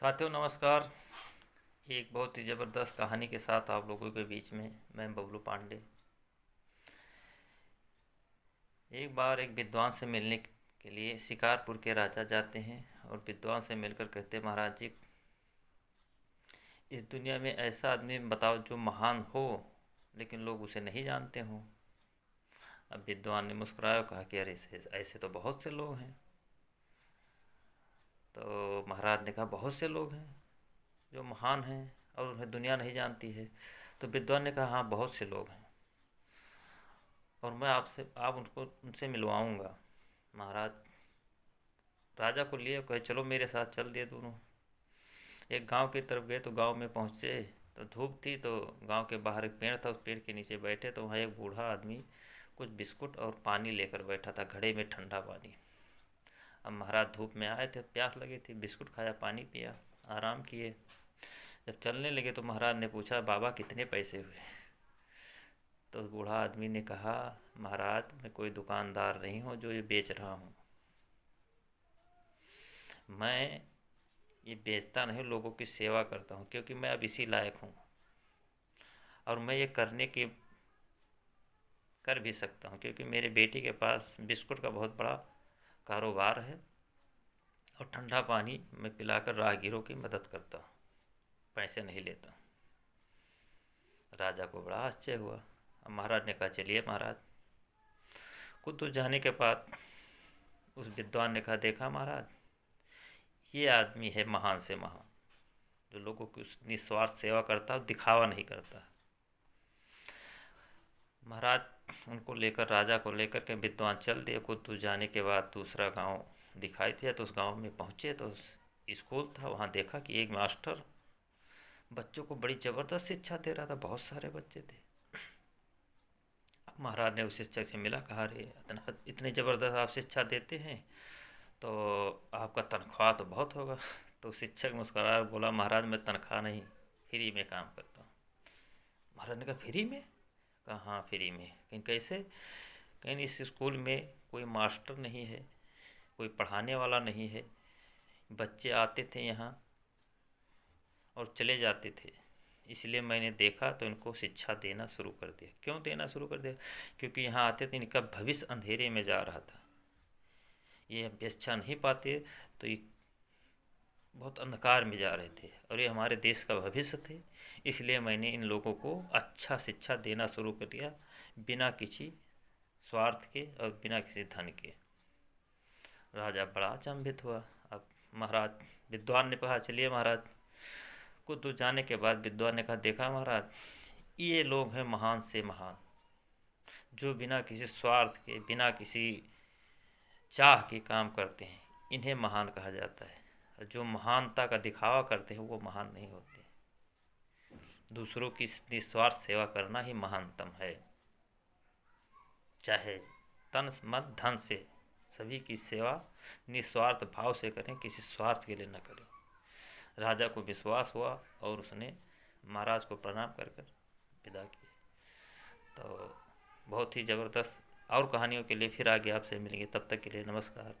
साथियों नमस्कार। एक बहुत ही ज़बरदस्त कहानी के साथ आप लोगों के बीच में मैं बबलू पांडे। एक बार एक विद्वान से मिलने के लिए शिकारपुर के राजा जाते हैं और विद्वान से मिलकर कहते हैं, महाराज जी, इस दुनिया में ऐसा आदमी बताओ जो महान हो लेकिन लोग उसे नहीं जानते हों। अब विद्वान ने मुस्कुराया और कहा कि अरे ऐसे ऐसे तो बहुत से लोग हैं। तो महाराज ने कहा, बहुत से लोग हैं जो महान हैं और उन्हें दुनिया नहीं जानती है। तो विद्वान ने कहा, हाँ बहुत से लोग हैं और मैं आपसे आप उनको उनसे मिलवाऊंगा। महाराज राजा को लिए कहे, चलो मेरे साथ चल दिए दोनों। एक गांव की तरफ गए तो गांव में पहुंचे तो धूप थी, तो गांव के बाहर एक पेड़ था, उस पेड़ के नीचे बैठे तो वहाँ एक बूढ़ा आदमी कुछ बिस्कुट और पानी लेकर बैठा था, घड़े में ठंडा पानी। अब महाराज धूप में आए थे, प्यास लगी थी, बिस्कुट खाया, पानी पिया, आराम किए। जब चलने लगे तो महाराज ने पूछा, बाबा कितने पैसे हुए? तो उस बूढ़ा आदमी ने कहा, महाराज मैं कोई दुकानदार नहीं हूँ जो ये बेच रहा हूँ। मैं ये बेचता नहीं, लोगों की सेवा करता हूँ, क्योंकि मैं अब इसी लायक हूँ और मैं ये करने की कर भी सकता हूँ, क्योंकि मेरे बेटे के पास बिस्कुट का बहुत बड़ा कारोबार है और ठंडा पानी मैं पिलाकर राहगीरों की मदद करता हूँ, पैसे नहीं लेता। राजा को बड़ा आश्चर्य हुआ। अब महाराज ने कहा, चलिए महाराज। कुछ दूर जाने के बाद उस विद्वान ने कहा, देखा महाराज, ये आदमी है महान से महान, जो लोगों की निस्वार्थ सेवा करता है, दिखावा नहीं करता। महाराज उनको लेकर, राजा को लेकर के विद्वान चल दिए। कुछ दूर जाने के बाद दूसरा गांव दिखाई दिया, तो उस गांव में पहुंचे तो स्कूल था। वहां देखा कि एक मास्टर बच्चों को बड़ी ज़बरदस्त शिक्षा दे रहा था, बहुत सारे बच्चे थे। अब महाराज ने उस शिक्षक से मिला, कहा, अरे इतना इतनी ज़बरदस्त आप शिक्षा देते हैं तो आपका तनख्वाह तो बहुत होगा। तो शिक्षक मुस्कराया, बोला, महाराज मैं तनख्वाह नहीं, फ्री में काम करता हूँ। महाराज ने कहा, फ्री में? कहा, हाँ फ्री में। कहीं कैसे? कहीं इस स्कूल में कोई मास्टर नहीं है, कोई पढ़ाने वाला नहीं है, बच्चे आते थे यहाँ और चले जाते थे, इसलिए मैंने देखा तो इनको शिक्षा देना शुरू कर दिया। क्यों देना शुरू कर दिया? क्योंकि यहाँ आते थे, इनका भविष्य अंधेरे में जा रहा था, ये शिक्षा नहीं पाते तो ये बहुत अंधकार में जा रहे थे और ये हमारे देश का भविष्य थे। इसलिए मैंने इन लोगों को अच्छा शिक्षा देना शुरू कर दिया, बिना किसी स्वार्थ के और बिना किसी धन के। राजा बड़ा अचंभित हुआ। अब महाराज विद्वान ने कहा, चलिए महाराज। कुछ दूर जाने के बाद विद्वान ने कहा, देखा महाराज, ये लोग हैं महान से महान, जो बिना किसी स्वार्थ के, बिना किसी चाह के काम करते हैं, इन्हें महान कहा जाता है। और जो महानता का दिखावा करते हैं वो महान नहीं होते। दूसरों की निस्वार्थ सेवा करना ही महानतम है। चाहे तन मन धन से सभी की सेवा निस्वार्थ भाव से करें, किसी स्वार्थ के लिए न करें। राजा को विश्वास हुआ और उसने महाराज को प्रणाम कर कर विदा किए। तो बहुत ही ज़बरदस्त और कहानियों के लिए फिर आगे आपसे मिलेंगे। तब तक के लिए नमस्कार।